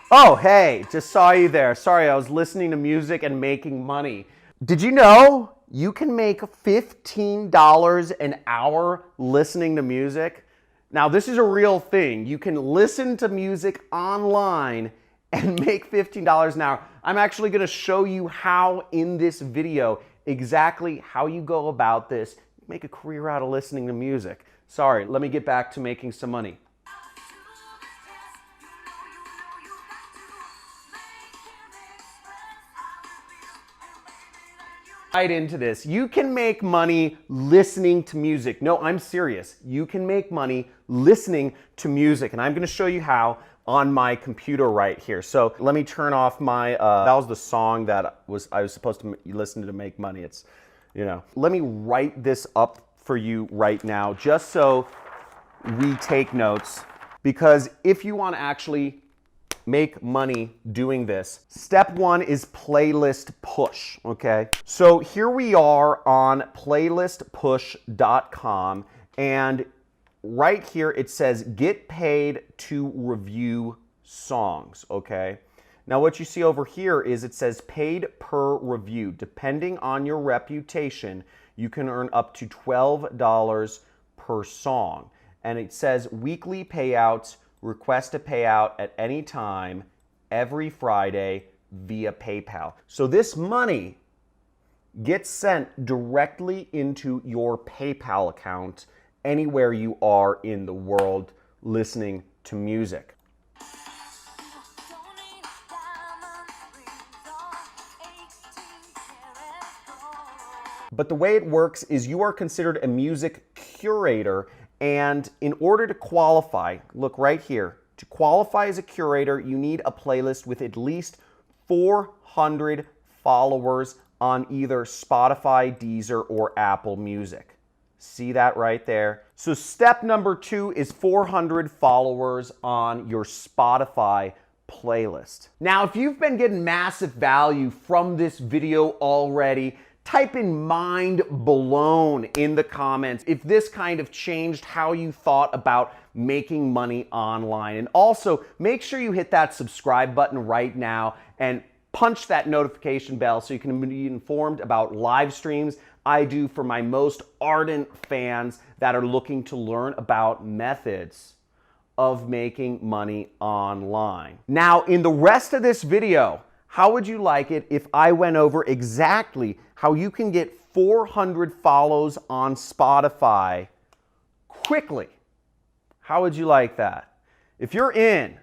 Oh, hey, just saw you there. Sorry, I was listening to music and making money. Did you know you can make $15 an hour listening to music? Now, this is a real thing. You can listen to music online and make $15 an hour. I'm actually going to show you how in this video, exactly how you go about this, make a career out of listening to music. Sorry, let me get back to making some money. Right into this. You can make money listening to music. No, I'm serious. You can make money listening to music, and I'm going to show you how on my computer right here. So let me turn off my, that was the song that I was supposed to listen to make money. It's, let me write this up for you right now just so we take notes, because if you want to actually make money doing this, step one is playlist push, okay? So here we are on playlistpush.com, and right here it says get paid to review songs, okay? Now what you see over here is it says paid per review. Depending on your reputation, you can earn up to $12 per song. And it says weekly payouts, request a payout at any time, every Friday via PayPal. So this money gets sent directly into your PayPal account anywhere you are in the world listening to music. But the way it works is you are considered a music curator, and in order to qualify, look right here, to qualify as a curator, you need a playlist with at least 400 followers on either Spotify, Deezer, or Apple Music. See that right there? So step number 2 is 400 followers on your Spotify playlist. Now, if you've been getting massive value from this video already, type in mind blown in the comments if this kind of changed how you thought about making money online. And also, make sure you hit that subscribe button right now and punch that notification bell so you can be informed about live streams I do for my most ardent fans that are looking to learn about methods of making money online. Now, in the rest of this video, how would you like it if I went over exactly how you can get 400 follows on Spotify quickly? How would you like that? If you're in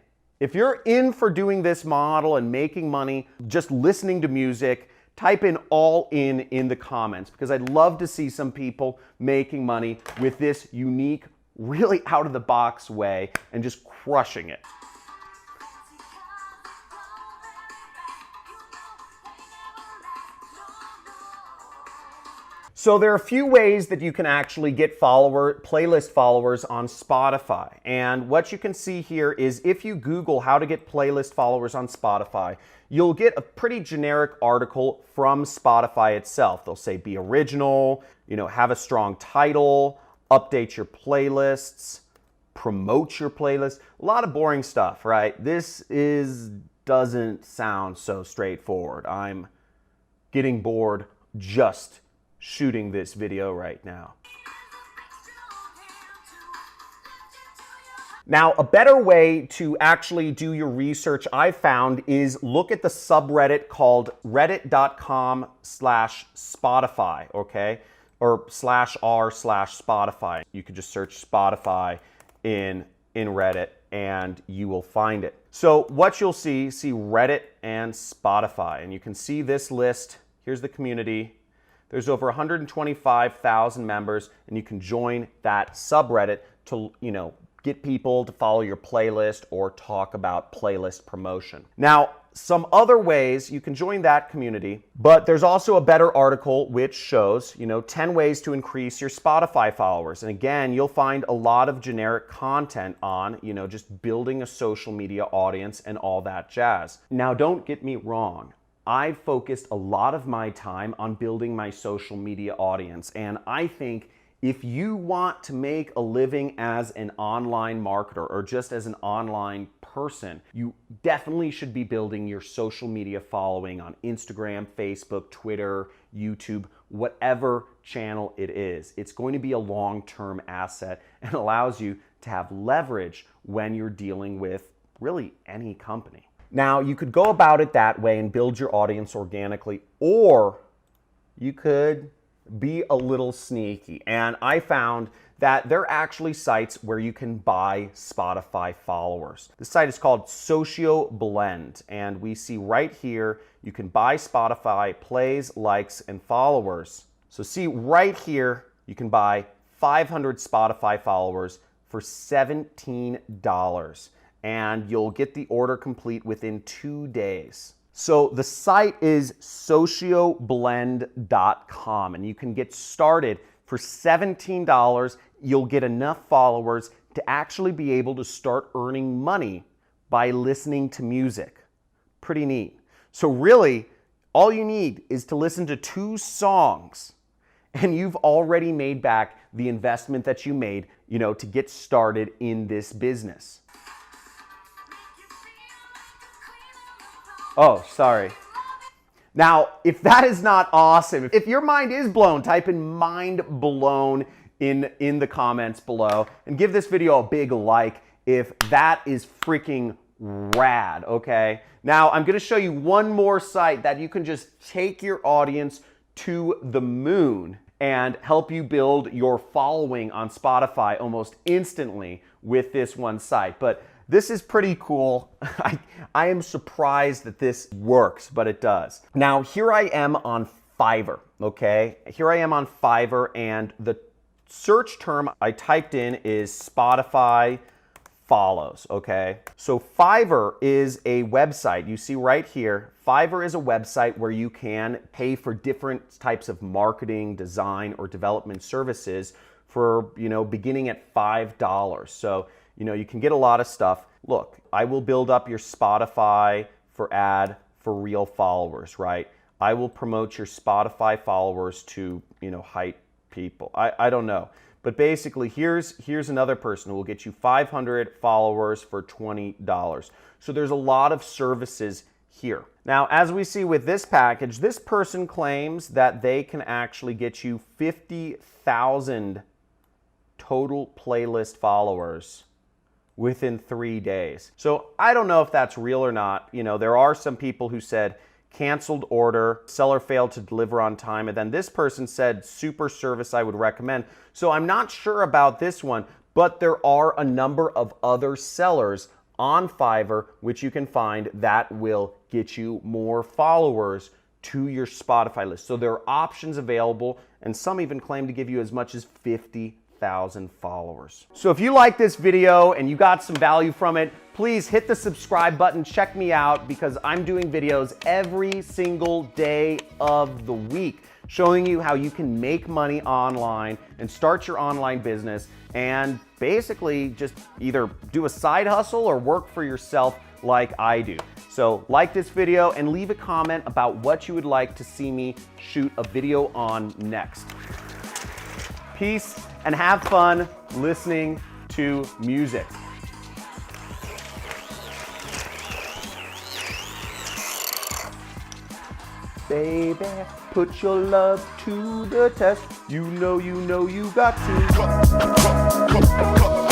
for doing this model and making money just listening to music, type in all in the comments, because I'd love to see some people making money with this unique, really out of the box way and just crushing it. So there are a few ways that you can actually get playlist followers on Spotify. And what you can see here is if you Google how to get playlist followers on Spotify, you'll get a pretty generic article from Spotify itself. They'll say be original, have a strong title, update your playlists, promote your playlist. A lot of boring stuff, right? Doesn't sound so straightforward. I'm getting bored just shooting this video right now. Now, a better way to actually do your research I've found is look at the subreddit called reddit.com/Spotify, okay? Or /r/Spotify. You could just search Spotify in Reddit and you will find it. So what you'll see Reddit and Spotify, and you can see this list. Here's the community. There's over 125,000 members, and you can join that subreddit to, get people to follow your playlist or talk about playlist promotion. Now, some other ways you can join that community, but there's also a better article which shows, 10 ways to increase your Spotify followers. And again, you'll find a lot of generic content on, just building a social media audience and all that jazz. Now, don't get me wrong. I've focused a lot of my time on building my social media audience, and I think If you want to make a living as an online marketer or just as an online person, you definitely should be building your social media following on Instagram, Facebook, Twitter, YouTube, whatever channel it is. It's going to be a long-term asset and allows you to have leverage when you're dealing with really any company. Now, you could go about it that way and build your audience organically, or you could be a little sneaky. And I found that there are actually sites where you can buy Spotify followers. The site is called Socio Blend, and we see right here you can buy Spotify plays, likes, and followers. So see right here, you can buy 500 Spotify followers for $17, and you'll get the order complete within 2 days. So the site is socioblend.com, and you can get started for $17. You'll get enough followers to actually be able to start earning money by listening to music. Pretty neat. So really, all you need is to listen to 2 songs, and you've already made back the investment that you made, to get started in this business. Oh, sorry. Now, if that is not awesome, if your mind is blown, type in mind blown in the comments below and give this video a big like if that is freaking rad, okay? Now, I'm gonna show you one more site that you can just take your audience to the moon and help you build your following on Spotify almost instantly with this one site. But this is pretty cool. I am surprised that this works, but it does. Now, here I am on Fiverr, okay? Here I am on Fiverr, and the search term I typed in is Spotify follows, okay? So Fiverr is a website. You see right here, Fiverr is a website where you can pay for different types of marketing, design, or development services for, beginning at $5. So, you can get a lot of stuff. Look, I will build up your Spotify for ad for real followers, right? I will promote your Spotify followers to, hype people. I don't know. But basically, here's another person who will get you 500 followers for $20. So there's a lot of services here. Now, as we see with this package, this person claims that they can actually get you 50,000 total playlist followers within 3 days. So I don't know if that's real or not. There are some people who said canceled order, seller failed to deliver on time, and then this person said super service I would recommend. So I'm not sure about this one, but there are a number of other sellers on Fiverr which you can find that will get you more followers to your Spotify list. So there are options available, and some even claim to give you as much as 50,000 followers. So if you like this video and you got some value from it, please hit the subscribe button. Check me out because I'm doing videos every single day of the week showing you how you can make money online and start your online business and basically just either do a side hustle or work for yourself like I do. So like this video and leave a comment about what you would like to see me shoot a video on next. Peace and have fun listening to music. Baby, put your love to the test. You know you got to.